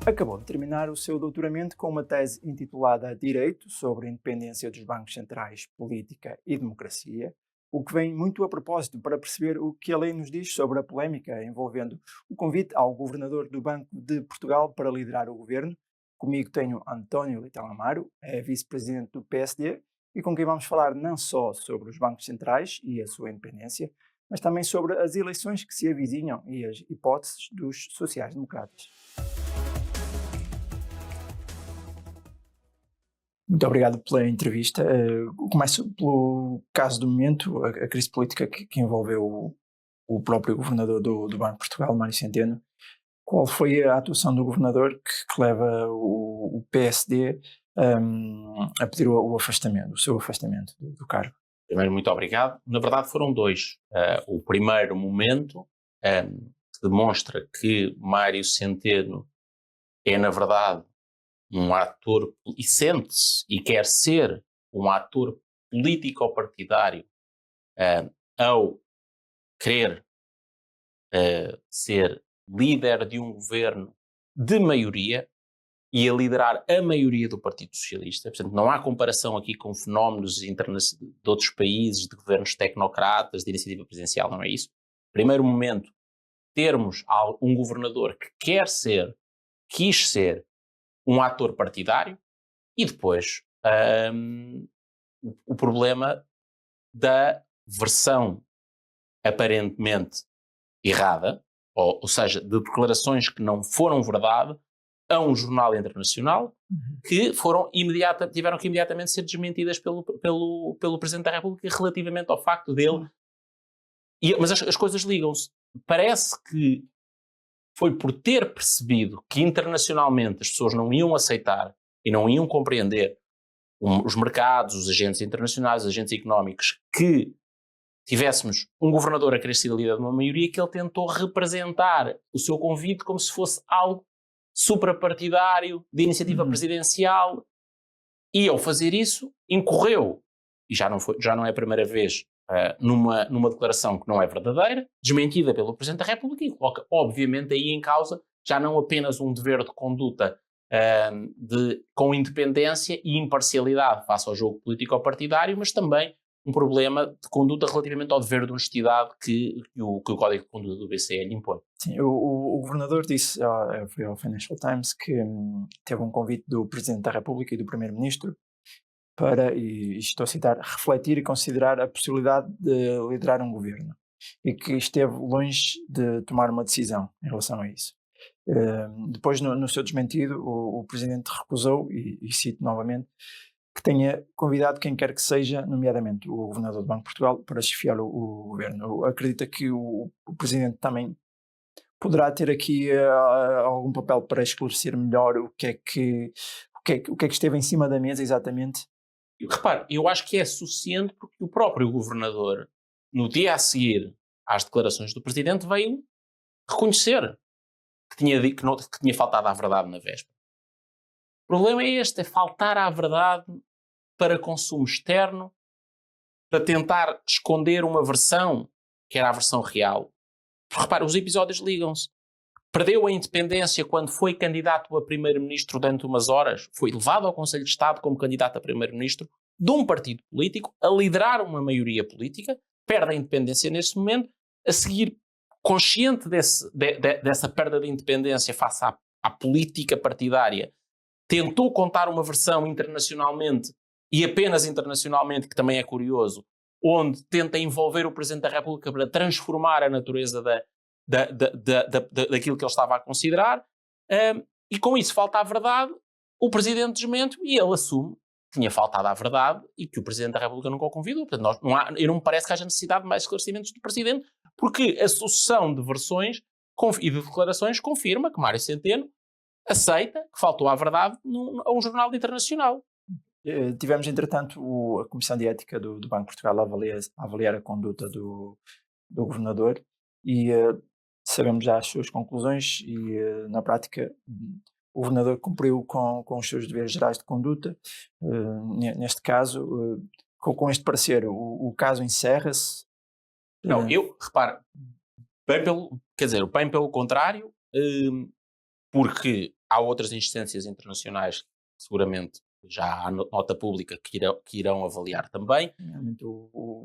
Acabou de terminar o seu doutoramento com uma tese intitulada Direito sobre a independência dos bancos centrais, política e democracia, o que vem muito a propósito para perceber o que a lei nos diz sobre a polémica envolvendo o convite ao governador do Banco de Portugal para liderar o governo. Comigo tenho António Leitão Amaro, é vice-presidente do PSD, e com quem vamos falar não só sobre os bancos centrais e a sua independência, mas também sobre as eleições que se avizinham e as hipóteses dos sociais-democratas. Muito obrigado pela entrevista. Começo pelo caso do momento, a crise política que envolveu o próprio governador do Banco de Portugal, Mário Centeno. Qual foi a atuação do governador que leva o PSD a pedir o seu afastamento do cargo? Primeiro, muito obrigado. Na verdade, foram dois. O primeiro momento que demonstra que Mário Centeno é, na verdade, um ator, e sente-se e quer ser um ator político-partidário ao querer ser líder de um governo de maioria e a liderar a maioria do Partido Socialista. Portanto, não há comparação aqui com fenómenos de outros países, de governos tecnocratas, de iniciativa presidencial, não é isso. Primeiro momento, termos um governador que quis ser um ator partidário, e depois o problema da versão aparentemente errada, ou seja, de declarações que não foram verdade, a um jornal internacional que tiveram que imediatamente ser desmentidas pelo Presidente da República relativamente ao facto dele. Mas as coisas ligam-se. Parece que foi por ter percebido que internacionalmente as pessoas não iam aceitar e não iam compreender os mercados, os agentes internacionais, os agentes económicos, que tivéssemos um governador a querer ser líder de uma maioria, que ele tentou representar o seu convite como se fosse algo suprapartidário, de iniciativa presidencial, e ao fazer isso, incorreu, e já não é a primeira vez, numa declaração que não é verdadeira, desmentida pelo Presidente da República, e coloca, obviamente, aí em causa já não apenas um dever de conduta com independência e imparcialidade face ao jogo político-partidário, mas também um problema de conduta relativamente ao dever de honestidade que o Código de Conduta do BCE lhe impõe. Sim, o governador disse, foi ao Financial Times, que teve um convite do Presidente da República e do Primeiro-Ministro para, e estou a citar, refletir e considerar a possibilidade de liderar um governo, e que esteve longe de tomar uma decisão em relação a isso. Depois, no seu desmentido, o Presidente recusou, e cito novamente, que tenha convidado quem quer que seja, nomeadamente o Governador do Banco de Portugal, para chefiar o governo. Acredita que o Presidente também poderá ter aqui algum papel para esclarecer melhor o que é que esteve em cima da mesa exatamente? Repare, eu acho que é suficiente porque o próprio governador, no dia a seguir às declarações do Presidente, veio reconhecer que tinha faltado à verdade na véspera. O problema é este, é faltar à verdade para consumo externo, para tentar esconder uma versão que era a versão real. Porque, repare, os episódios ligam-se. Perdeu a independência quando foi candidato a primeiro-ministro durante umas horas, foi levado ao Conselho de Estado como candidato a primeiro-ministro de um partido político, a liderar uma maioria política, perde a independência nesse momento, a seguir, consciente dessa perda de independência face à política partidária, tentou contar uma versão internacionalmente, e apenas internacionalmente, que também é curioso, onde tenta envolver o Presidente da República para transformar a natureza daquilo que ele estava a considerar, e com isso falta a verdade, o Presidente desmente e ele assume que tinha faltado à verdade e que o Presidente da República nunca o convidou. Portanto, não me parece que haja necessidade de mais esclarecimentos do Presidente, porque a sucessão de versões e de declarações confirma que Mário Centeno aceita que faltou à verdade a um jornal internacional. Tivemos, entretanto, a Comissão de Ética do Banco de Portugal a avaliar a conduta do governador e sabemos já as suas conclusões e, na prática, o governador cumpriu com os seus deveres gerais de conduta. Neste caso, com este parecer, o caso encerra-se? Não, reparo, bem pelo contrário, porque há outras instâncias internacionais que seguramente já há nota pública que irão avaliar também, Nomeadamente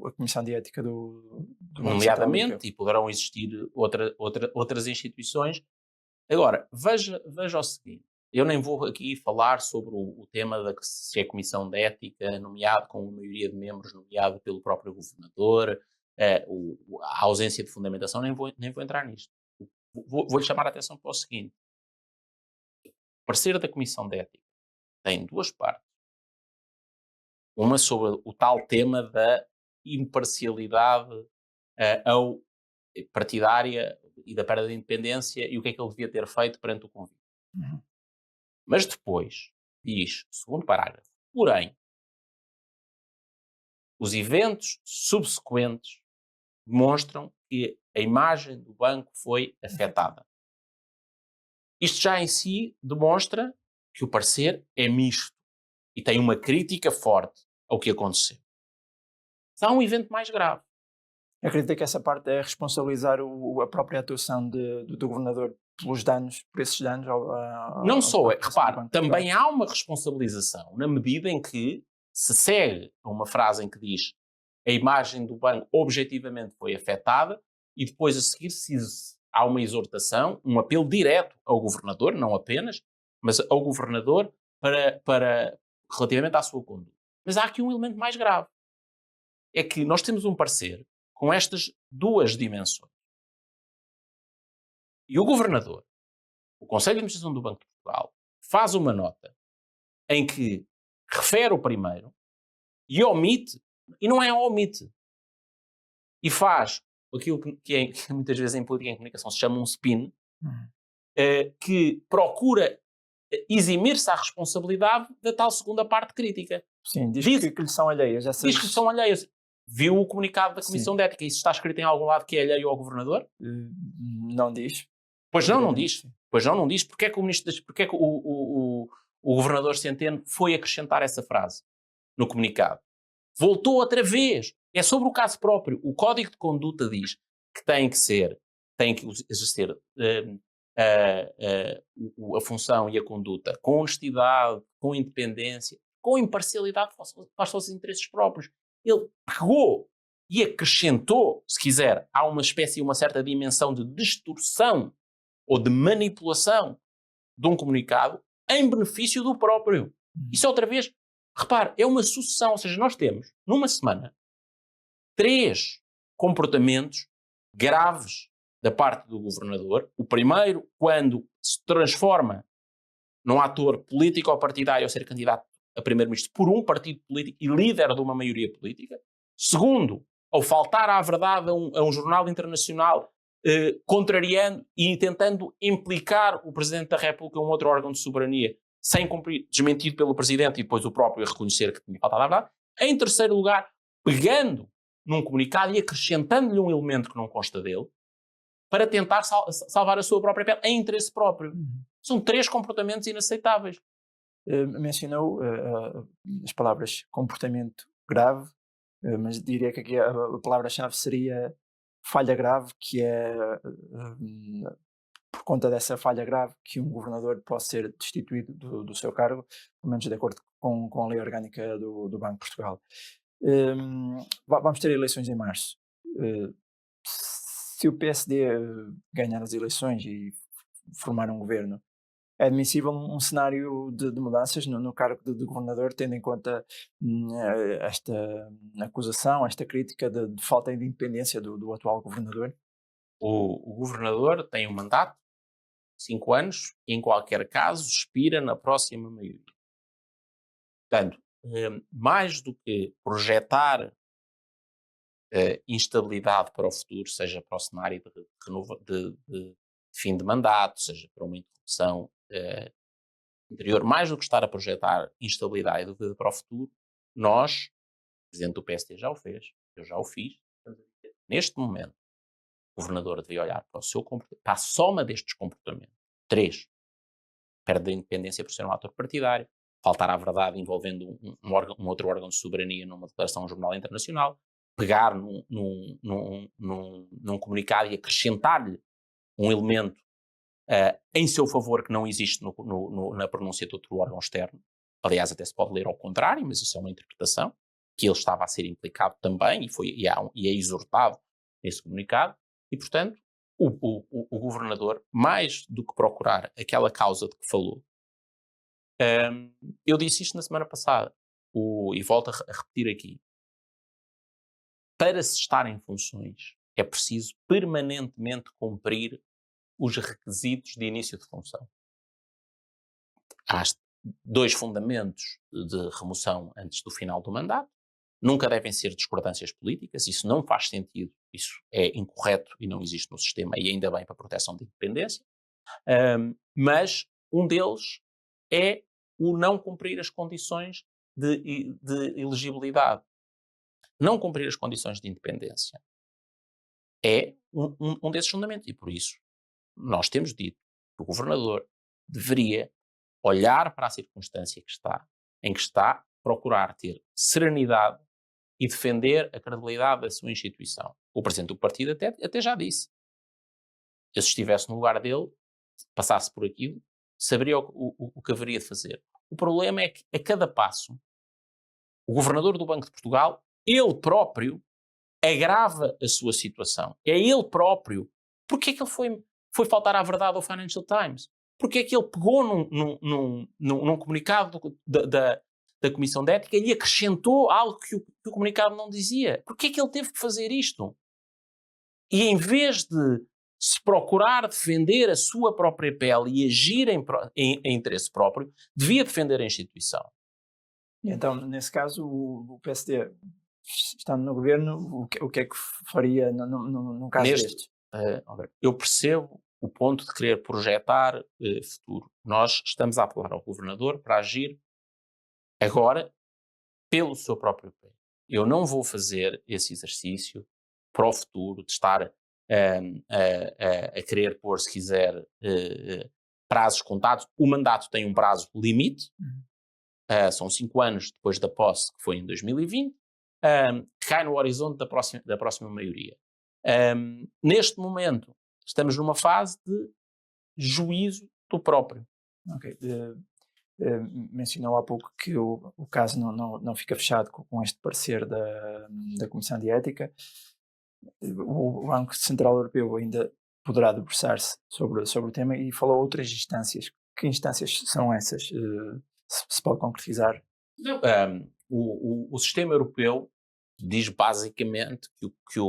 a Comissão de Ética do Banco Central Europeu. nomeadamente, e poderão existir outras instituições. Agora, veja o seguinte, eu nem vou aqui falar sobre o tema da se é Comissão de Ética, nomeado com a maioria de membros, nomeado pelo próprio governador, a ausência de fundamentação, nem vou entrar nisto. Vou-lhe chamar a atenção para o seguinte, o parecer da Comissão de Ética tem duas partes. Uma sobre o tal tema da imparcialidade partidária e da perda de independência e o que é que ele devia ter feito perante o convite. Uhum. Mas depois diz, segundo parágrafo, porém, os eventos subsequentes demonstram que a imagem do banco foi afetada. Isto já em si demonstra que o parecer é misto e tem uma crítica forte ao que aconteceu. Mas há um evento mais grave. Eu acredito que essa parte é responsabilizar a própria atuação do governador por esses danos. Não só, repare, também há uma responsabilização na medida em que se segue a uma frase em que diz a imagem do banco objetivamente foi afetada e depois a seguir há uma exortação, um apelo direto ao governador, não apenas, mas ao governador relativamente à sua conduta. Mas há aqui um elemento mais grave. É que nós temos um parecer com estas duas dimensões. E o governador, o Conselho de Administração do Banco de Portugal, faz uma nota em que refere o primeiro e omite, e não é omite, e faz aquilo que muitas vezes em política e em comunicação se chama um spin, que procura eximir-se à responsabilidade da tal segunda parte crítica. Sim, diz que lhe são alheias. Diz que lhe são alheias. Viu o comunicado da Comissão de Ética? Isso está escrito em algum lado que é alheio ao governador? Não diz. Pois não diz. Pois não diz. Porque é que o governador Centeno foi acrescentar essa frase no comunicado? Voltou outra vez. É sobre o caso próprio. O Código de Conduta diz que tem que exercer a função e a conduta com honestidade, com independência, com imparcialidade para os seus interesses próprios. Ele pegou e acrescentou, se quiser, há uma certa dimensão de distorção ou de manipulação de um comunicado em benefício do próprio. Isso outra vez, repare, é uma sucessão, ou seja, nós temos, numa semana, 3 comportamentos graves da parte do governador. O primeiro, quando se transforma num ator político ou partidário ao ser candidato a primeiro-ministro por um partido político e líder de uma maioria política. Segundo, ao faltar à verdade a um jornal internacional, contrariando e tentando implicar o Presidente da República em um outro órgão de soberania, sem cumprir, desmentido pelo Presidente e depois o próprio a reconhecer que tinha faltado à verdade. Em terceiro lugar, pegando num comunicado e acrescentando-lhe um elemento que não consta dele, para tentar salvar a sua própria pele em interesse próprio. São 3 comportamentos inaceitáveis. Mencionou as palavras comportamento grave, mas diria que aqui a palavra-chave seria falha grave, que é por conta dessa falha grave que um governador pode ser destituído do seu cargo, pelo menos de acordo com a lei orgânica do Banco de Portugal. Vamos ter eleições em março. Se o PSD ganhar as eleições e formar um governo, é admissível um cenário de mudanças no cargo de governador, tendo em conta esta acusação, esta crítica de falta de independência do atual governador? O governador tem um mandato, 5 anos, e em qualquer caso expira na próxima maioria. Portanto, mais do que projetar instabilidade para o futuro, seja para o cenário de fim de mandato, seja para uma interrupção anterior, mais do que estar a projetar instabilidade e dúvida para o futuro, nós, o Presidente do PSD já o fez, eu já o fiz, neste momento, o Governador devia olhar para o seu comportamento, para a soma destes comportamentos. 3, perda de independência por ser um ator partidário, faltar à verdade envolvendo um outro órgão de soberania numa declaração a um jornal internacional, pegar num comunicado e acrescentar-lhe um elemento em seu favor, que não existe na pronúncia de outro órgão externo. Aliás, até se pode ler ao contrário, mas isso é uma interpretação, que ele estava a ser implicado também e é exortado nesse comunicado, e, portanto, o governador, mais do que procurar aquela causa de que falou, eu disse isto na semana passada, e volto a repetir aqui, para se estar em funções é preciso permanentemente cumprir os requisitos de início de função. Há 2 fundamentos de remoção antes do final do mandato. Nunca devem ser discordâncias políticas, isso não faz sentido, isso é incorreto e não existe no sistema, e ainda bem para a proteção da independência. Mas um deles é o não cumprir as condições de elegibilidade. Não cumprir as condições de independência é um desses fundamentos, e por isso nós temos dito que o governador deveria olhar para a circunstância em que está, procurar ter serenidade e defender a credibilidade da sua instituição. O presidente do partido até já disse. Eu, se estivesse no lugar dele, passasse por aquilo, saberia o que haveria de fazer. O problema é que, a cada passo, o governador do Banco de Portugal, ele próprio, agrava a sua situação. É ele próprio. Porquê é que ele foi faltar à verdade ao Financial Times? Porquê é que ele pegou num comunicado da Comissão de Ética e lhe acrescentou algo que o comunicado não dizia? Porquê é que ele teve que fazer isto? E em vez de se procurar defender a sua própria pele e agir em interesse próprio, devia defender a instituição. E então, nesse caso, o PSD, estando no governo, o que é que faria num caso destes? Eu percebo o ponto de querer projetar futuro. Nós estamos a apelar ao governador para agir agora pelo seu próprio pé. Eu não vou fazer esse exercício para o futuro de estar a querer pôr, se quiser, prazos contados. O mandato tem um prazo limite, são 5 anos depois da posse, que foi em 2020, que cai no horizonte da próxima maioria. Neste momento, estamos numa fase de juízo do próprio. Ok. Mencionou há pouco que o caso não fica fechado com este parecer da Comissão de Ética. O Banco Central Europeu ainda poderá debruçar-se sobre o tema e falou outras instâncias. Que instâncias são essas? Se pode concretizar? O sistema europeu diz basicamente que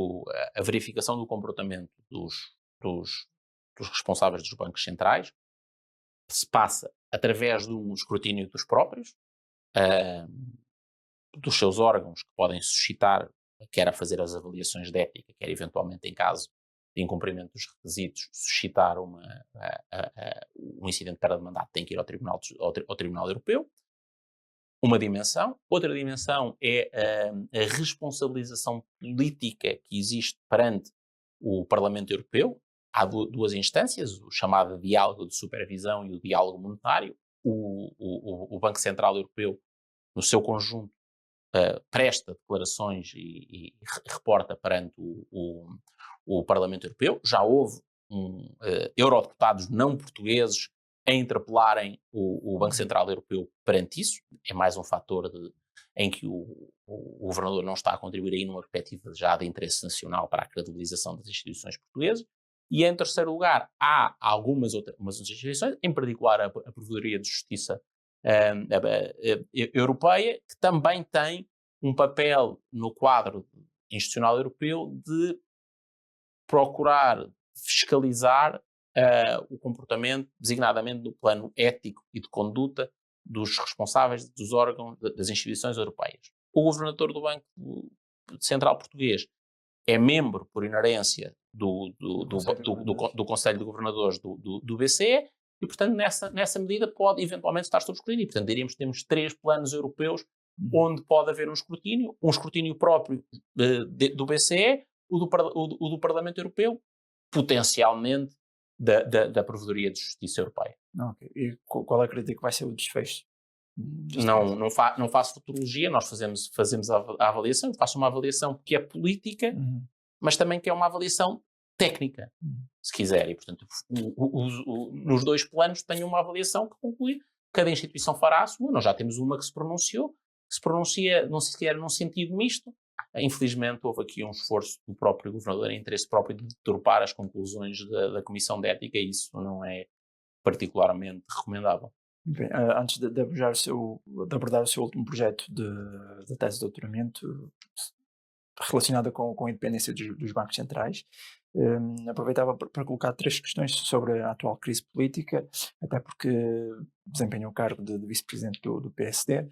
a verificação do comportamento dos responsáveis dos bancos centrais se passa através de um escrutínio dos próprios, dos seus órgãos, que podem suscitar, quer a fazer as avaliações de ética, quer eventualmente, em caso de incumprimento dos requisitos, suscitar um incidente de perda de mandato, tem que ir ao Tribunal Europeu. Uma dimensão. Outra dimensão é a responsabilização política que existe perante o Parlamento Europeu. Há 2 instâncias, o chamado diálogo de supervisão e o diálogo monetário. O Banco Central Europeu, no seu conjunto, presta declarações e reporta perante o Parlamento Europeu. Já houve eurodeputados não portugueses a interpelarem o Banco Central Europeu perante isso. É mais um fator em que o governador não está a contribuir aí numa perspectiva já de interesse nacional para a credibilização das instituições portuguesas. E, em terceiro lugar, há algumas outras instituições, em particular a Provedoria de Justiça Europeia, que também tem um papel no quadro institucional europeu de procurar fiscalizar o comportamento, designadamente no plano ético e de conduta dos responsáveis dos órgãos das instituições europeias. O governador do Banco Central Português é membro, por inerência, do Conselho de Governadores do BCE e, portanto, nessa medida pode eventualmente estar sob escrutínio. Portanto, diríamos que temos 3 planos europeus onde pode haver um escrutínio próprio do BCE, o do Parlamento Europeu, potencialmente da Provedoria de Justiça Europeia. Okay. E qual acredita que vai ser o desfecho? Não faço futurologia, nós fazemos a avaliação, faço uma avaliação que é política, mas também que é uma avaliação técnica, se quiser. E, portanto, nos dois planos tem uma avaliação que conclui que cada instituição fará a sua. Nós já temos uma que se pronunciou, que se pronuncia, não sei se era num sentido misto. Infelizmente, houve aqui um esforço do próprio governador em interesse próprio de deturpar as conclusões da Comissão de Ética, e isso não é particularmente recomendável. Bem, antes de abordar o seu último projeto de tese de doutoramento relacionada com a independência dos bancos centrais, aproveitava para colocar 3 questões sobre a atual crise política, até porque desempenhou o cargo de vice-presidente do PSD.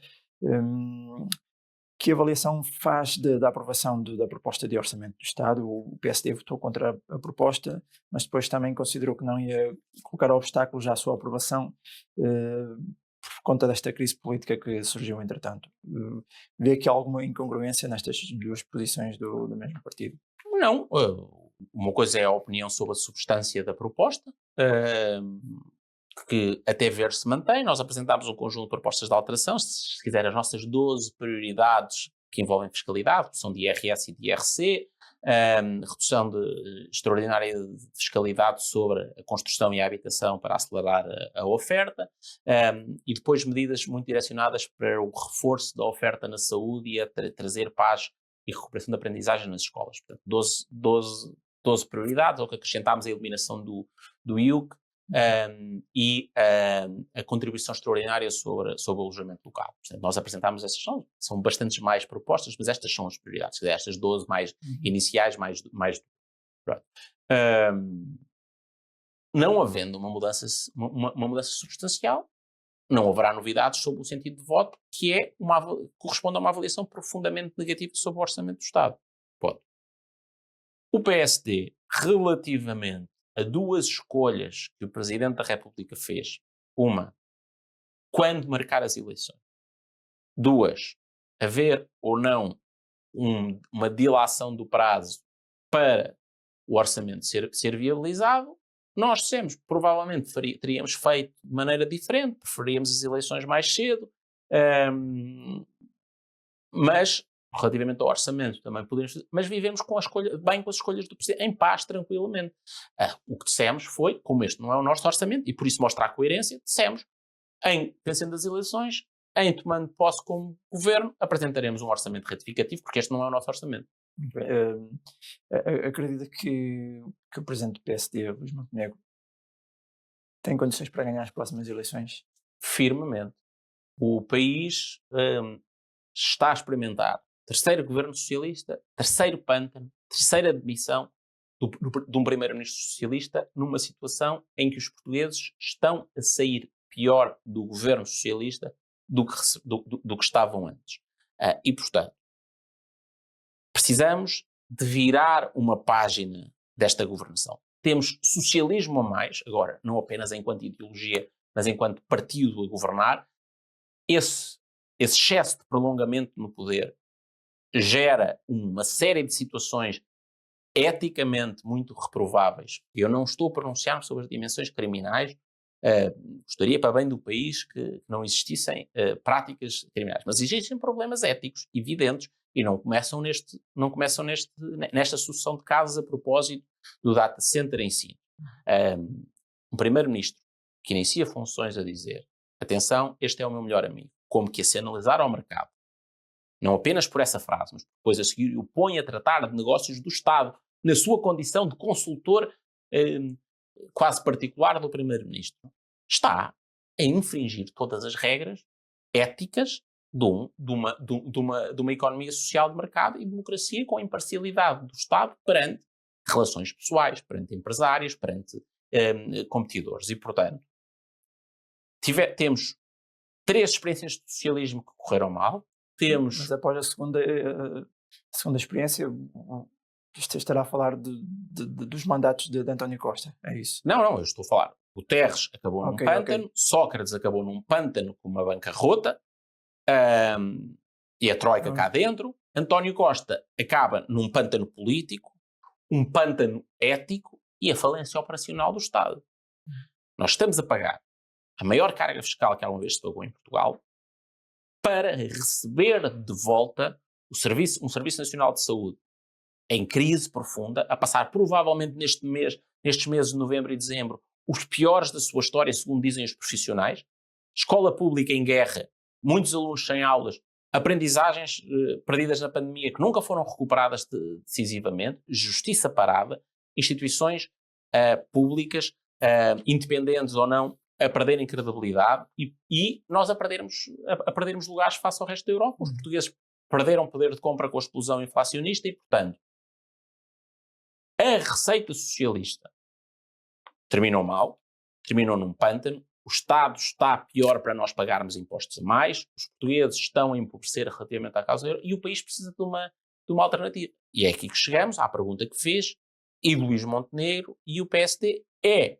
Que avaliação faz da aprovação da proposta de orçamento do Estado? O PSD votou contra a proposta, mas depois também considerou que não ia colocar obstáculos à sua aprovação por conta desta crise política que surgiu entretanto. Vê aqui alguma incongruência nestas duas posições do mesmo partido? Não. Uma coisa é a opinião sobre a substância da proposta, que até ver se mantém. Nós apresentámos um conjunto de propostas de alteração, se quiser as nossas 12 prioridades que envolvem fiscalidade, redução de IRS e de IRC, redução extraordinária de fiscalidade sobre a construção e a habitação para acelerar a oferta, e depois medidas muito direcionadas para o reforço da oferta na saúde e a trazer paz e recuperação da aprendizagem nas escolas. Portanto, 12 prioridades, ao que acrescentámos a eliminação do IUC, e a contribuição extraordinária sobre o alojamento local. Portanto, nós apresentámos essas, são bastantes mais propostas, mas estas são as prioridades, quer dizer, estas 12 mais iniciais, mais não havendo uma mudança substancial, não haverá novidades sobre o sentido de voto, que corresponde a uma avaliação profundamente negativa sobre o Orçamento do Estado. O PSD, relativamente a 2 escolhas que o Presidente da República fez: uma, quando marcar as eleições; 2, haver ou não uma dilação do prazo para o orçamento ser viabilizado, nós dissemos, provavelmente teríamos feito de maneira diferente, preferíamos as eleições mais cedo, mas relativamente ao orçamento também podemos fazer, mas vivemos com bem com as escolhas do Presidente, em paz, tranquilamente. O que dissemos foi, como este não é o nosso orçamento, e por isso mostra a coerência, dissemos, vencendo as eleições, em tomando posse como governo, apresentaremos um orçamento retificativo, porque este não é o nosso orçamento. Acredita que o Presidente do PSD, Luís Montenegro, tem condições para ganhar as próximas eleições? Firmemente. O país está a experimentar terceiro governo socialista, terceiro pântano, terceira demissão de um primeiro-ministro socialista, numa situação em que os portugueses estão a sair pior do governo socialista do que estavam antes. E, portanto, precisamos de virar uma página desta governação. Temos socialismo a mais, agora, não apenas enquanto ideologia, mas enquanto partido a governar. Esse excesso de prolongamento no poder gera uma série de situações eticamente muito reprováveis. Eu não estou a pronunciar-me sobre as dimensões criminais, gostaria para bem do país que não existissem práticas criminais, mas existem problemas éticos evidentes e não começam nesta sucessão de casos a propósito do data center em si. Um primeiro-ministro que inicia funções a dizer: atenção, este é o meu melhor amigo, como que a se analisar ao mercado, não apenas por essa frase, mas depois a seguir o põe a tratar de negócios do Estado, na sua condição de consultor quase particular do Primeiro-Ministro, está a infringir todas as regras éticas de uma economia social de mercado e democracia, com a imparcialidade do Estado perante relações pessoais, perante empresários, perante competidores. E, portanto, temos 3 experiências de socialismo que correram mal. Mas após a segunda experiência, estará a falar dos mandatos de António Costa, é isso? Não, eu estou a falar. O Terres acabou num pântano, Sócrates acabou num pântano com uma bancarrota, e a Troika cá dentro. António Costa acaba num pântano político, um pântano ético e a falência operacional do Estado. Nós estamos a pagar a maior carga fiscal que alguma vez se pagou em Portugal para receber de volta um Serviço Nacional de Saúde em crise profunda, a passar provavelmente nestes meses de novembro e dezembro, os piores da sua história, segundo dizem os profissionais. Escola pública em guerra, muitos alunos sem aulas, aprendizagens perdidas na pandemia que nunca foram recuperadas decisivamente, justiça parada, instituições públicas, independentes ou não, a perderem credibilidade e nós a perdermos lugares face ao resto da Europa. Os portugueses perderam poder de compra com a explosão inflacionista e, portanto, a receita socialista terminou mal, terminou num pântano, o Estado está pior para nós pagarmos impostos a mais, os portugueses estão a empobrecer relativamente à causa do euro e o país precisa de uma alternativa. E é aqui que chegamos à pergunta que fez, e Luís Montenegro e o PSD é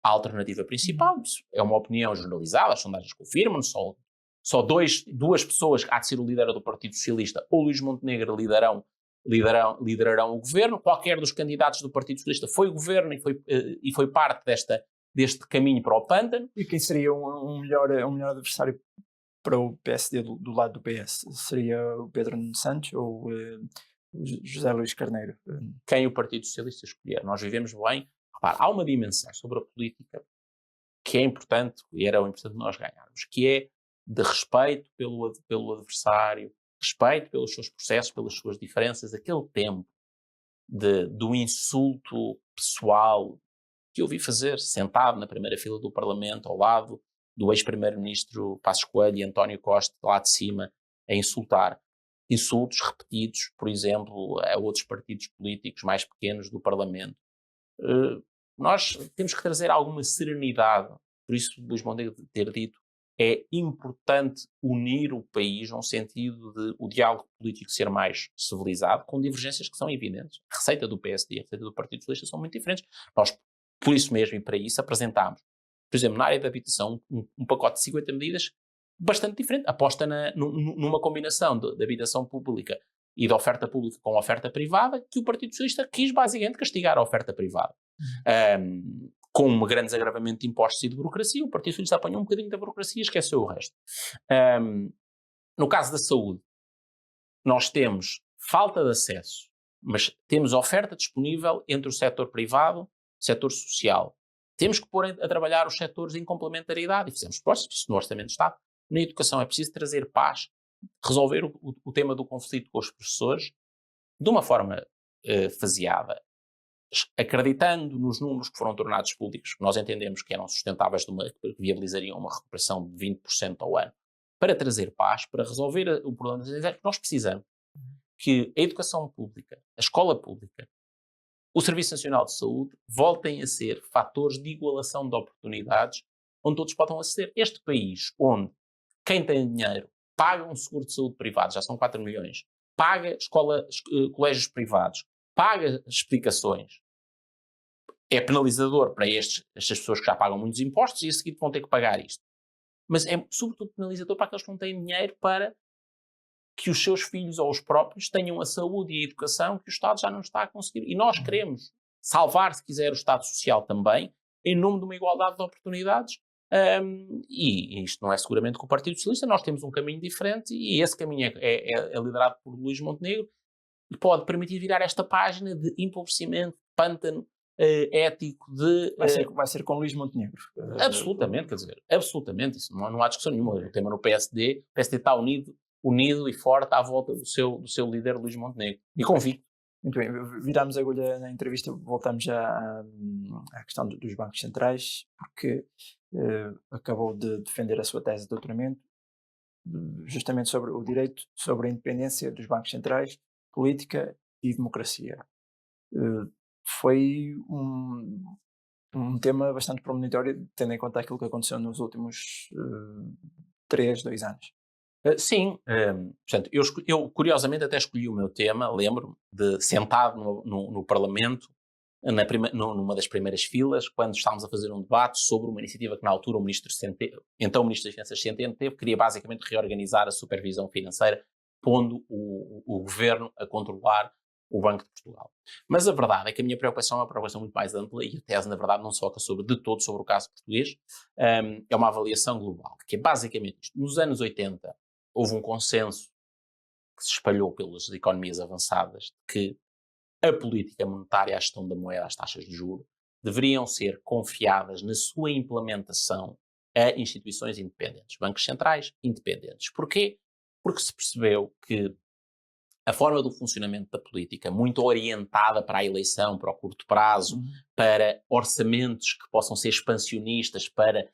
a alternativa principal. Isso é uma opinião generalizada, as sondagens confirmam, só duas pessoas, há de ser o líder do Partido Socialista ou Luís Montenegro, liderarão o governo. Qualquer dos candidatos do Partido Socialista foi o governo e foi parte deste caminho para o pântano. E quem seria um melhor adversário para o PSD do lado do PS? Seria o Pedro Nuno Santos ou José Luís Carneiro? Quem o Partido Socialista escolher. Nós vivemos bem. Repara, há uma dimensão sobre a política que é importante, e era importante nós ganharmos, que é de respeito pelo adversário, respeito pelos seus processos, pelas suas diferenças, aquele tempo do insulto pessoal que eu vi fazer, sentado na primeira fila do Parlamento, ao lado do ex-primeiro-ministro Passos Coelho e António Costa, lá de cima, a insultar. Insultos repetidos, por exemplo, a outros partidos políticos mais pequenos do Parlamento. Nós temos que trazer alguma serenidade, por isso Luís Montenegro ter dito, é importante unir o país no sentido de o diálogo político ser mais civilizado, com divergências que são evidentes. A receita do PSD e a receita do Partido Socialista são muito diferentes. Nós, por isso mesmo e para isso, apresentámos, por exemplo, na área da habitação, um pacote de 50 medidas bastante diferente, aposta numa combinação de habitação pública e de oferta pública com oferta privada, que o Partido Socialista quis basicamente castigar a oferta privada. Com um grande desagravamento de impostos e de burocracia, o Partido Socialista apanhou um bocadinho da burocracia e esqueceu o resto. No caso da saúde, nós temos falta de acesso, mas temos oferta disponível entre o setor privado e o setor social. Temos que pôr a trabalhar os setores em complementaridade, e fizemos isso no Orçamento de Estado. Na educação é preciso trazer paz, resolver o tema do conflito com os professores de uma forma faseada, acreditando nos números que foram tornados públicos, que nós entendemos que eram sustentáveis, que viabilizariam uma recuperação de 20% ao ano, para trazer paz, para resolver o problema das ideias que nós precisamos. Que a educação pública, a escola pública, o Serviço Nacional de Saúde voltem a ser fatores de igualação de oportunidades onde todos possam aceder. Este país, onde quem tem dinheiro paga um seguro de saúde privado, já são 4 milhões, paga colégios privados, paga explicações, é penalizador para estas pessoas que já pagam muitos impostos e a seguir vão ter que pagar isto. Mas é sobretudo penalizador para aqueles que não têm dinheiro para que os seus filhos ou os próprios tenham a saúde e a educação que o Estado já não está a conseguir. E nós queremos salvar, se quiser, o Estado Social também, em nome de uma igualdade de oportunidades. E isto não é seguramente com o Partido Socialista, nós temos um caminho diferente e esse caminho é liderado por Luís Montenegro e pode permitir virar esta página de empobrecimento, pântano ético de... Vai ser com Luís Montenegro. Absolutamente, quer dizer, absolutamente, isso não há discussão nenhuma. O tema no PSD, o PSD está unido e forte à volta do seu líder Luís Montenegro. E convicto. Muito bem, viramos a agulha na entrevista, voltamos já à questão dos bancos centrais, porque acabou de defender a sua tese de doutoramento, justamente sobre o direito, sobre a independência dos bancos centrais, política e democracia. Foi um tema bastante premonitório, tendo em conta aquilo que aconteceu nos últimos 2 anos. Sim, portanto, eu curiosamente até escolhi o meu tema, lembro-me, de sentado no Parlamento, numa das primeiras filas, quando estávamos a fazer um debate sobre uma iniciativa que na altura o Ministro das Finanças Centeno teve, queria basicamente reorganizar a supervisão financeira, pondo o Governo a controlar o Banco de Portugal. Mas a verdade é que a minha preocupação é uma preocupação muito mais ampla e a tese, na verdade, não se foca de todo sobre o caso português, é uma avaliação global, que é basicamente isto. Nos anos 80, houve um consenso que se espalhou pelas economias avançadas de que a política monetária, a gestão da moeda, as taxas de juros, deveriam ser confiadas na sua implementação a instituições independentes, bancos centrais independentes. Porquê? Porque se percebeu que a forma do funcionamento da política, muito orientada para a eleição, para o curto prazo, para orçamentos que possam ser expansionistas, para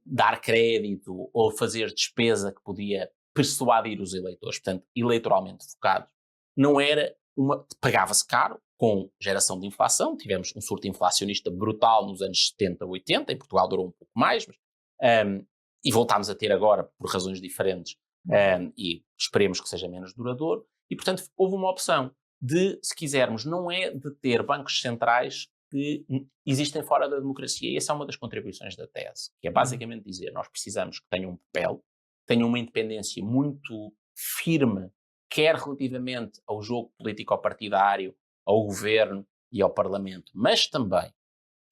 dar crédito ou fazer despesa que podia persuadir os eleitores, portanto, eleitoralmente focado, não era pagava-se caro, com geração de inflação. Tivemos um surto inflacionista brutal nos anos 70, 80, em Portugal durou um pouco mais, mas, e voltámos a ter agora por razões diferentes, e esperemos que seja menos duradouro. E, portanto, houve uma opção de, se quisermos, não é de ter bancos centrais que existem fora da democracia, e essa é uma das contribuições da tese, que é basicamente dizer, nós precisamos que tenham um papel, tenham uma independência muito firme, quer relativamente ao jogo político-partidário, ao governo e ao parlamento, mas também,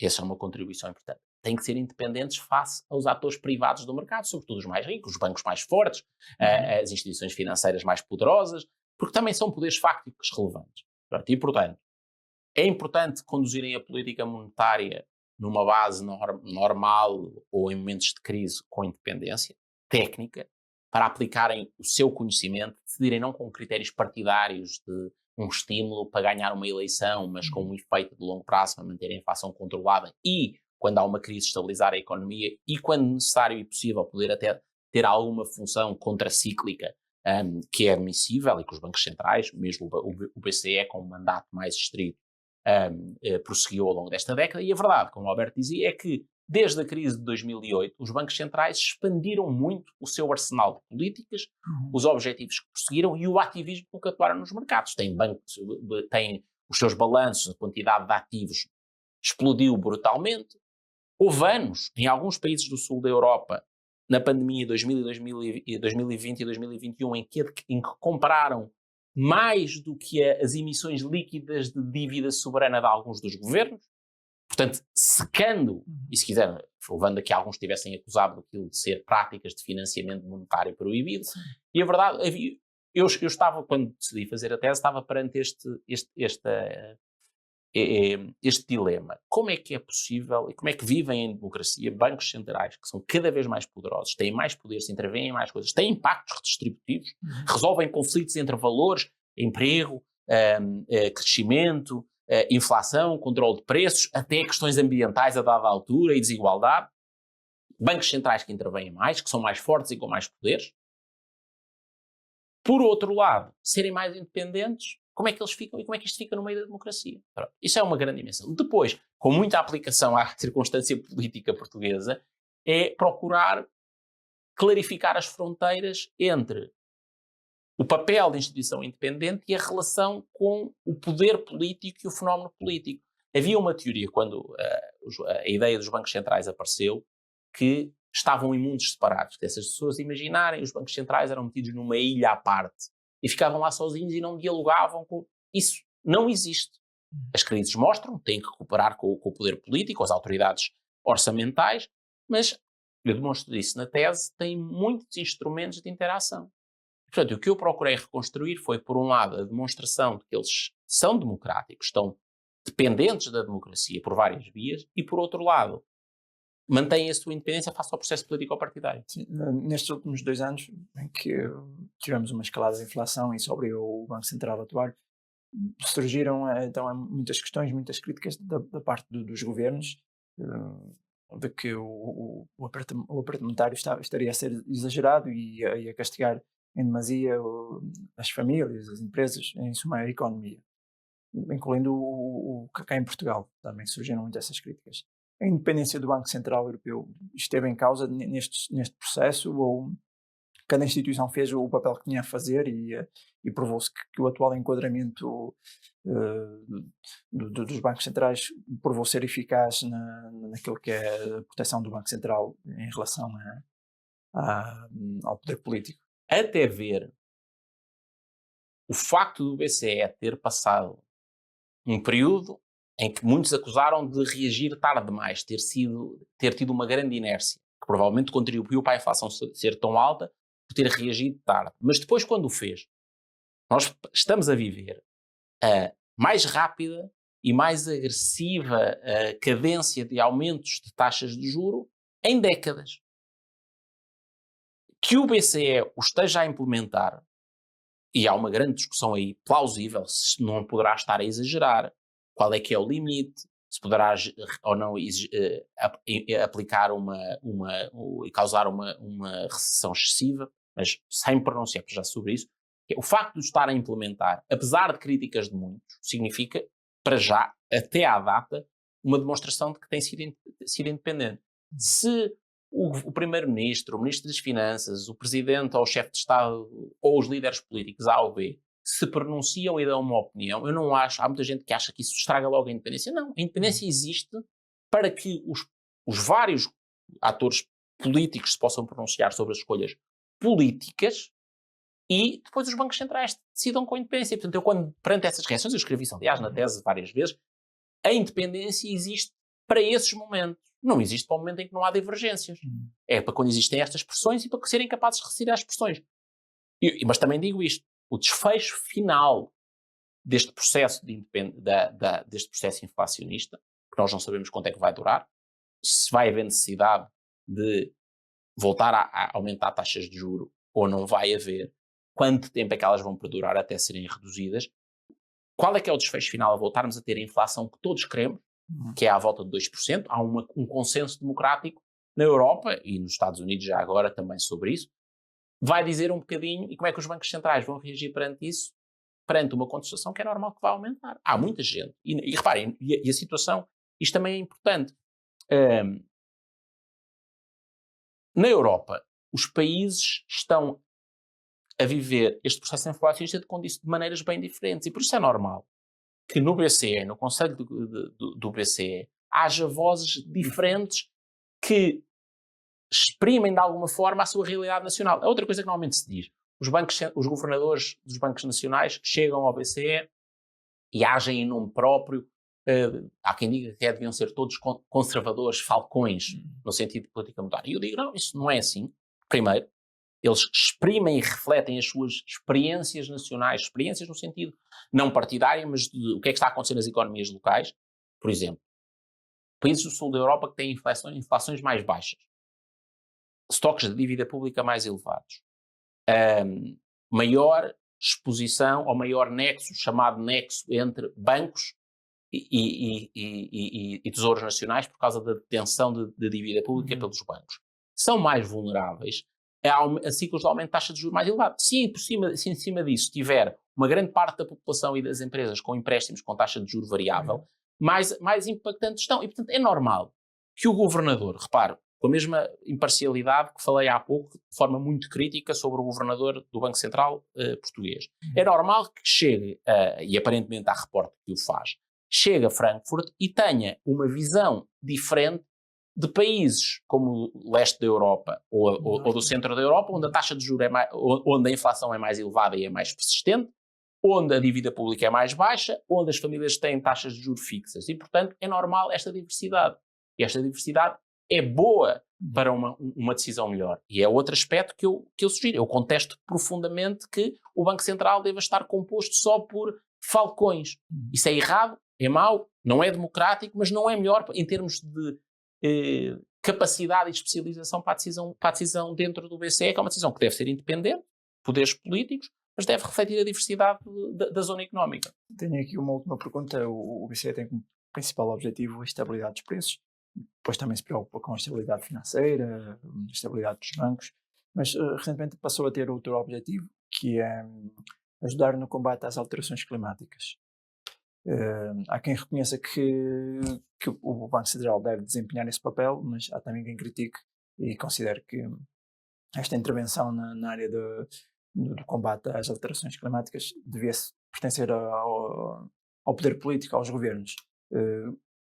essa é uma contribuição importante, têm que ser independentes face aos atores privados do mercado, sobretudo os mais ricos, os bancos mais fortes, as instituições financeiras mais poderosas, porque também são poderes fácticos relevantes. E, portanto, é importante conduzirem a política monetária numa base normal ou em momentos de crise com independência técnica, para aplicarem o seu conhecimento, decidirem não com critérios partidários de um estímulo para ganhar uma eleição, mas com um efeito de longo prazo para manter a inflação controlada e, quando há uma crise, estabilizar a economia e, quando necessário e possível, poder até ter alguma função contracíclica que é admissível e que os bancos centrais, mesmo o BCE com um mandato mais estrito, prosseguiu ao longo desta década. E a verdade, como o Alberto dizia, é que desde a crise de 2008 os bancos centrais expandiram muito o seu arsenal de políticas, os objetivos que perseguiram e o ativismo com que atuaram nos mercados. Têm os seus balanços, a quantidade de ativos explodiu brutalmente. Houve anos, em alguns países do sul da Europa, na pandemia de 2020 e 2021, em que compraram mais do que as emissões líquidas de dívida soberana de alguns dos governos, portanto, secando, e se quiser, levando a que alguns tivessem acusado aquilo de ser práticas de financiamento monetário proibido. Sim. E a verdade, eu estava, quando decidi fazer a tese, estava perante este dilema. Como é que é possível e como é que vivem em democracia bancos centrais que são cada vez mais poderosos, têm mais poder, se intervêm em mais coisas, têm impactos redistributivos, resolvem conflitos entre valores, emprego, crescimento, inflação, controle de preços, até questões ambientais a dada altura e desigualdade. Bancos centrais que intervêm mais, que são mais fortes e com mais poderes. Por outro lado, serem mais independentes. Como é que eles ficam e como é que isto fica no meio da democracia? Isso é uma grande dimensão. Depois, com muita aplicação à circunstância política portuguesa, é procurar clarificar as fronteiras entre o papel da instituição independente e a relação com o poder político e o fenómeno político. Havia uma teoria, quando a ideia dos bancos centrais apareceu, que estavam em mundos separados. Que essas pessoas imaginarem, os bancos centrais eram metidos numa ilha à parte e ficavam lá sozinhos e não dialogavam com... Isso não existe. As crises mostram, têm que cooperar com o poder político, as autoridades orçamentais, mas, eu demonstro isso na tese, tem muitos instrumentos de interação. Portanto, o que eu procurei reconstruir foi, por um lado, a demonstração de que eles são democráticos, estão dependentes da democracia por várias vias, e, por outro lado, mantém a sua independência face ao processo político-partidário. Sim, nestes últimos 2 anos, em que tivemos uma escalada de inflação e isso obrigou o Banco Central a atuar, surgiram então muitas questões, muitas críticas da parte dos governos, de que o aperto monetário estaria a ser exagerado e a castigar em demasia as famílias, as empresas, em suma a economia, incluindo o cá em Portugal. Também surgiram muitas essas críticas. A independência do Banco Central Europeu esteve em causa neste processo, ou cada instituição fez o papel que tinha a fazer e provou-se que o atual enquadramento dos bancos centrais provou ser eficaz naquilo que é a proteção do Banco Central em relação ao poder político. Até ver o facto do BCE ter passado um período em que muitos acusaram de reagir tarde demais, ter tido uma grande inércia, que provavelmente contribuiu para a inflação ser tão alta, por ter reagido tarde. Mas depois, quando o fez, nós estamos a viver a mais rápida e mais agressiva cadência de aumentos de taxas de juro em décadas. Que o BCE o esteja a implementar, e há uma grande discussão aí plausível, se não poderá estar a exagerar, qual é que é o limite, se poderá ou não aplicar e causar uma recessão excessiva, mas sem pronunciar já sobre isso. O facto de o estar a implementar, apesar de críticas de muitos, significa, para já, até à data, uma demonstração de que tem sido independente. Se o Primeiro-Ministro, o Ministro das Finanças, o Presidente ou o Chefe de Estado ou os líderes políticos A ou B se pronunciam e dão uma opinião, eu não acho, há muita gente que acha que isso estraga logo a independência. Não, a independência existe para que os vários atores políticos se possam pronunciar sobre as escolhas políticas e depois os bancos centrais decidam com a independência. Portanto, perante essas reações, eu escrevi isso, aliás, na tese várias vezes, a independência existe para esses momentos. Não existe para o momento em que não há divergências. É para quando existem estas pressões e para serem capazes de resistir às pressões. Mas também digo isto, o desfecho final deste processo deste processo inflacionista, que nós não sabemos quanto é que vai durar, se vai haver necessidade de voltar a aumentar taxas de juro ou não vai haver, quanto tempo é que elas vão perdurar até serem reduzidas, qual é que é o desfecho final a voltarmos a ter a inflação que todos queremos, que é à volta de 2%, há um consenso democrático na Europa e nos Estados Unidos já agora também sobre isso, vai dizer um bocadinho, e como é que os bancos centrais vão reagir perante isso, perante uma contestação que é normal que vá aumentar. Há muita gente, e reparem, e a situação, isto também é importante, na Europa, os países estão a viver este processo inflacionista de maneiras bem diferentes, e por isso é normal que no BCE, no Conselho do BCE, haja vozes diferentes que exprimem de alguma forma a sua realidade nacional. A outra coisa que normalmente se diz, os governadores dos bancos nacionais chegam ao BCE e agem em nome próprio, há quem diga que deviam ser todos conservadores, falcões, no sentido de política monetária. E eu digo, não, isso não é assim. Primeiro, eles exprimem e refletem as suas experiências nacionais, experiências no sentido não partidário, mas o que é que está a acontecer nas economias locais. Por exemplo, países do sul da Europa que têm inflações mais baixas, estoques de dívida pública mais elevados, maior exposição ou maior nexo, chamado nexo entre bancos e tesouros nacionais por causa da detenção de dívida pública pelos bancos. São mais vulneráveis a ciclos de aumento de taxa de juros mais elevado. Se em cima disso tiver uma grande parte da população e das empresas com empréstimos com taxa de juros variável, mais impactantes estão. E, portanto, é normal que o governador, repare, com a mesma imparcialidade que falei há pouco, de forma muito crítica sobre o governador do Banco Central português. É normal que chegue, e aparentemente há repórter que o faz, chegue a Frankfurt e tenha uma visão diferente de países como o leste da Europa ou do centro da Europa, onde a taxa de juros onde a inflação é mais elevada e é mais persistente, onde a dívida pública é mais baixa, onde as famílias têm taxas de juros fixas. E, portanto, é normal esta diversidade. E esta diversidade é boa para uma decisão melhor. E é outro aspecto que eu sugiro. Eu contesto profundamente que o Banco Central deva estar composto só por falcões. Isso é errado, é mau, não é democrático, mas não é melhor em termos de capacidade e especialização para a decisão dentro do BCE, que é uma decisão que deve ser independente, poderes políticos, mas deve refletir a diversidade da zona económica. Tenho aqui uma última pergunta. O BCE tem como principal objetivo a estabilidade dos preços, depois também se preocupa com a estabilidade financeira, a estabilidade dos bancos, mas recentemente passou a ter outro objetivo, que é ajudar no combate às alterações climáticas. Há quem reconheça que o Banco Central deve desempenhar esse papel, mas há também quem critique e considere que esta intervenção na área do combate às alterações climáticas devia pertencer ao poder político, aos governos.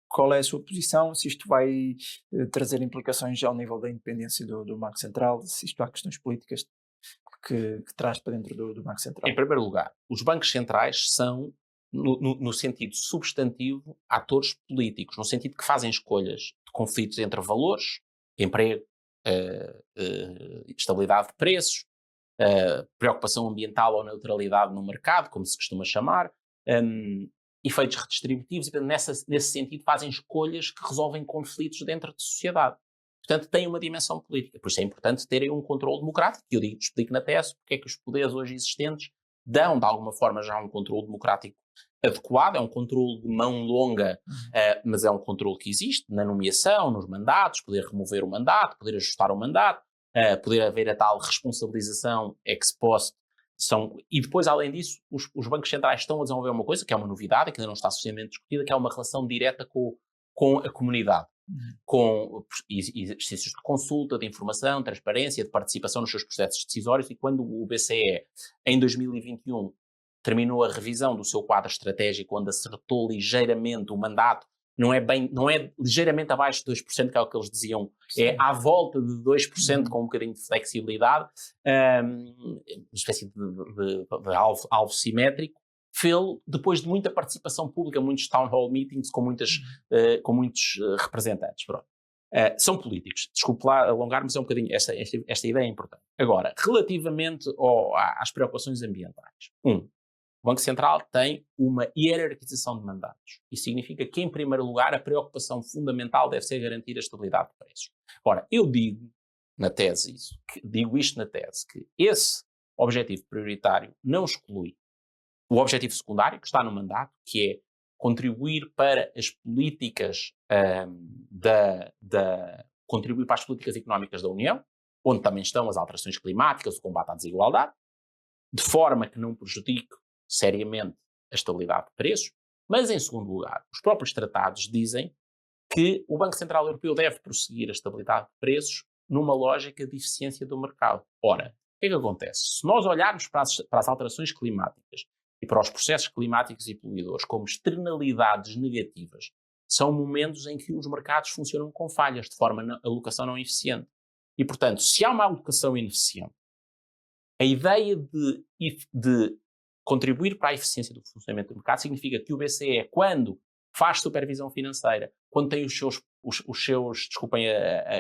Qual é a sua posição? Se isto vai trazer implicações ao nível da independência do Banco Central, se isto há questões políticas que traz para dentro do Banco Central? Em primeiro lugar, os bancos centrais são, no sentido substantivo, atores políticos, no sentido que fazem escolhas de conflitos entre valores, emprego, estabilidade de preços, preocupação ambiental ou neutralidade no mercado, como se costuma chamar, efeitos redistributivos e, portanto, nesse sentido, fazem escolhas que resolvem conflitos dentro da sociedade. Portanto, tem uma dimensão política. Por isso é importante terem um controle democrático, que eu explico na tese, porque é que os poderes hoje existentes dão, de alguma forma, já um controle democrático adequado, é um controle de mão longa, mas é um controle que existe na nomeação, nos mandatos, poder remover o mandato, poder ajustar o mandato, poder haver a tal responsabilização ex post. E depois, além disso, os bancos centrais estão a desenvolver uma coisa que é uma novidade, que ainda não está suficientemente discutida, que é uma relação direta com a comunidade, com exercícios de consulta, de informação, transparência, de participação nos seus processos decisórios. E quando o BCE, em 2021, terminou a revisão do seu quadro estratégico, onde acertou ligeiramente o mandato, não é ligeiramente abaixo de 2%, que é o que eles diziam, sim, é à volta de 2%, com um bocadinho de flexibilidade, uma espécie de alvo simétrico, fez depois de muita participação pública, muitos town hall meetings com muitos representantes. Pronto. São políticos. Desculpe lá alongar, mas é um bocadinho, esta ideia é importante. Agora, relativamente às preocupações ambientais. O Banco Central tem uma hierarquização de mandatos. Isso significa que, em primeiro lugar, a preocupação fundamental deve ser garantir a estabilidade de preços. Ora, eu digo isto na tese, que esse objetivo prioritário não exclui o objetivo secundário, que está no mandato, que é contribuir para as políticas contribuir para as políticas económicas da União, onde também estão as alterações climáticas, o combate à desigualdade, de forma que não prejudique seriamente a estabilidade de preços, mas, em segundo lugar, os próprios tratados dizem que o Banco Central Europeu deve prosseguir a estabilidade de preços numa lógica de eficiência do mercado. Ora, o que é que acontece? Se nós olharmos para as alterações climáticas e para os processos climáticos e poluidores como externalidades negativas, são momentos em que os mercados funcionam com falhas, de forma a alocação não eficiente. E, portanto, se há uma alocação ineficiente, a ideia de contribuir para a eficiência do funcionamento do mercado significa que o BCE, quando faz supervisão financeira, quando tem os seus desculpem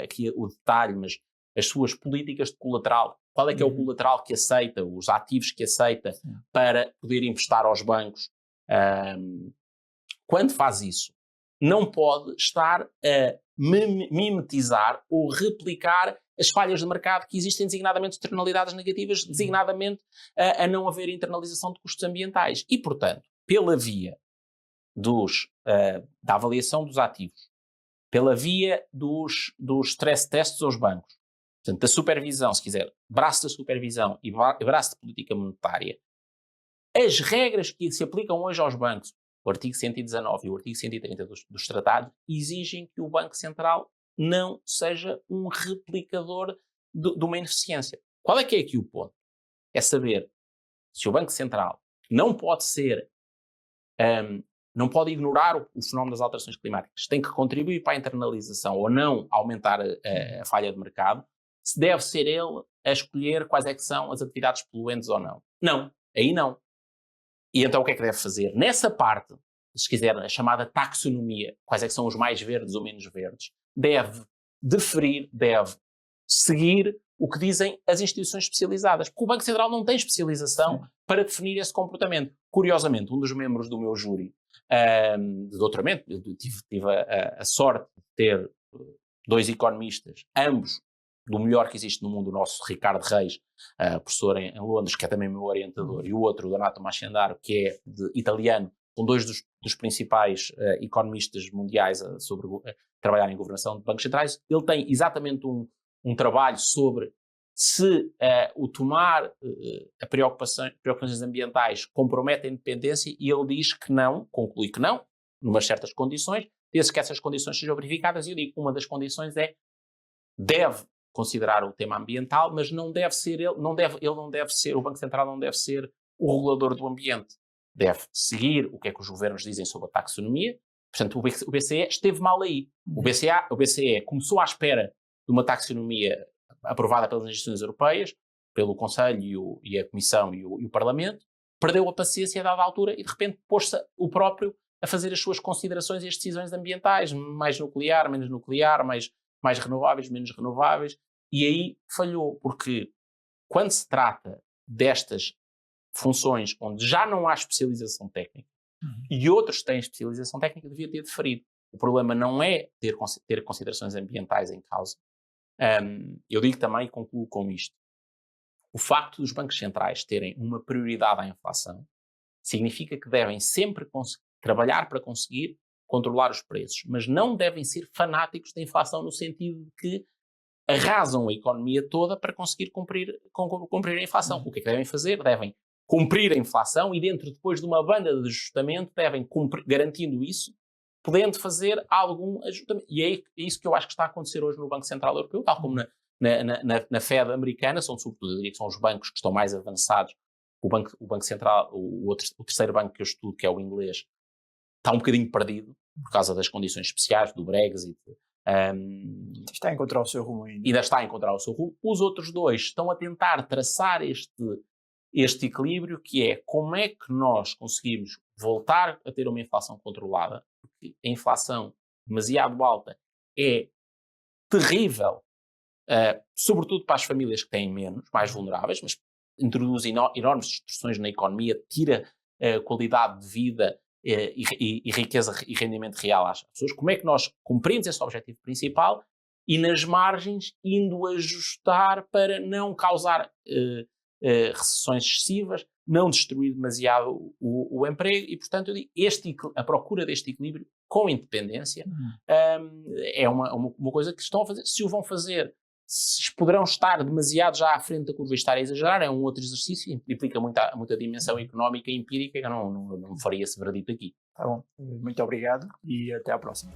aqui o detalhe, mas as suas políticas de colateral, qual é que é o colateral que aceita, os ativos que aceita para poder emprestar aos bancos, quando faz isso, não pode estar a mimetizar ou replicar as falhas de mercado que existem, designadamente externalidades negativas, designadamente a não haver internalização de custos ambientais. E, portanto, pela via da avaliação dos ativos, pela via dos stress tests aos bancos, portanto, da supervisão, se quiser, braço da supervisão e braço de política monetária, as regras que se aplicam hoje aos bancos, o artigo 119 e o artigo 130 dos tratados, exigem que o Banco Central não seja um replicador de uma ineficiência. Qual é que é aqui o ponto? É saber se o Banco Central não pode não pode ignorar o fenómeno das alterações climáticas, tem que contribuir para a internalização ou não aumentar a falha de mercado, se deve ser ele a escolher quais é que são as atividades poluentes ou não. Não, aí não. E então o que é que deve fazer? Nessa parte, se quiser, a chamada taxonomia, quais é que são os mais verdes ou menos verdes, deve seguir o que dizem as instituições especializadas, porque o Banco Central não tem especialização para definir esse comportamento. Curiosamente, um dos membros do meu júri de doutoramento, eu tive a sorte de ter dois economistas, ambos do melhor que existe no mundo, o nosso Ricardo Reis, professor em Londres, que é também meu orientador, e o outro, o Donato Mascendaro, que é italiano, com dois dos principais economistas mundiais sobre trabalhar em governação de bancos centrais. Ele tem exatamente um trabalho sobre se o tomar preocupações ambientais compromete a independência, e ele diz que não, conclui que não, numas certas condições, desde que essas condições sejam verificadas. E eu digo que uma das condições deve considerar o tema ambiental, mas não deve ser o Banco Central não deve ser o regulador do ambiente. Deve seguir o que é que os governos dizem sobre a taxonomia. Portanto, o BCE esteve mal aí. O BCE começou à espera de uma taxonomia aprovada pelas instituições europeias, pelo Conselho e a Comissão e o Parlamento, perdeu a paciência a dada altura e de repente pôs-se o próprio a fazer as suas considerações e as decisões ambientais, mais nuclear, menos nuclear, mais renováveis, menos renováveis, e aí falhou, porque quando se trata destas funções onde já não há especialização técnica, e outros que têm especialização técnica devia ter deferido. O problema não é ter considerações ambientais em causa. Eu digo também e concluo com isto. O facto dos bancos centrais terem uma prioridade à inflação significa que devem sempre trabalhar para conseguir controlar os preços, mas não devem ser fanáticos da inflação no sentido de que arrasam a economia toda para conseguir cumprir a inflação. O que é que devem fazer? Devem cumprir a inflação e dentro depois de uma banda de ajustamento devem garantindo isso, podendo fazer algum ajustamento. E é isso que eu acho que está a acontecer hoje no Banco Central Europeu, tal como na Fed americana, são sobretudo, eu diria que são os bancos que estão mais avançados. O Banco Central, o terceiro banco que eu estudo, que é o inglês, está um bocadinho perdido por causa das condições especiais do Brexit. Está a encontrar o seu rumo ainda. Ainda está a encontrar o seu rumo. Os outros dois estão a tentar traçar este equilíbrio, que é como é que nós conseguimos voltar a ter uma inflação controlada, porque a inflação demasiado alta é terrível, sobretudo para as famílias que têm menos, mais vulneráveis, mas introduz enormes distorções na economia, tira qualidade de vida e riqueza e rendimento real às pessoas. Como é que nós cumprimos esse objetivo principal e nas margens indo ajustar para não causar recessões excessivas, não destruir demasiado o emprego e, portanto, eu digo, a procura deste equilíbrio com independência é uma coisa que estão a fazer. Se o vão fazer, se poderão estar demasiado já à frente da curva e estar a exagerar, é um outro exercício, implica muita dimensão económica e empírica que eu não faria esse veredito aqui. Tá bom, muito obrigado e até à próxima.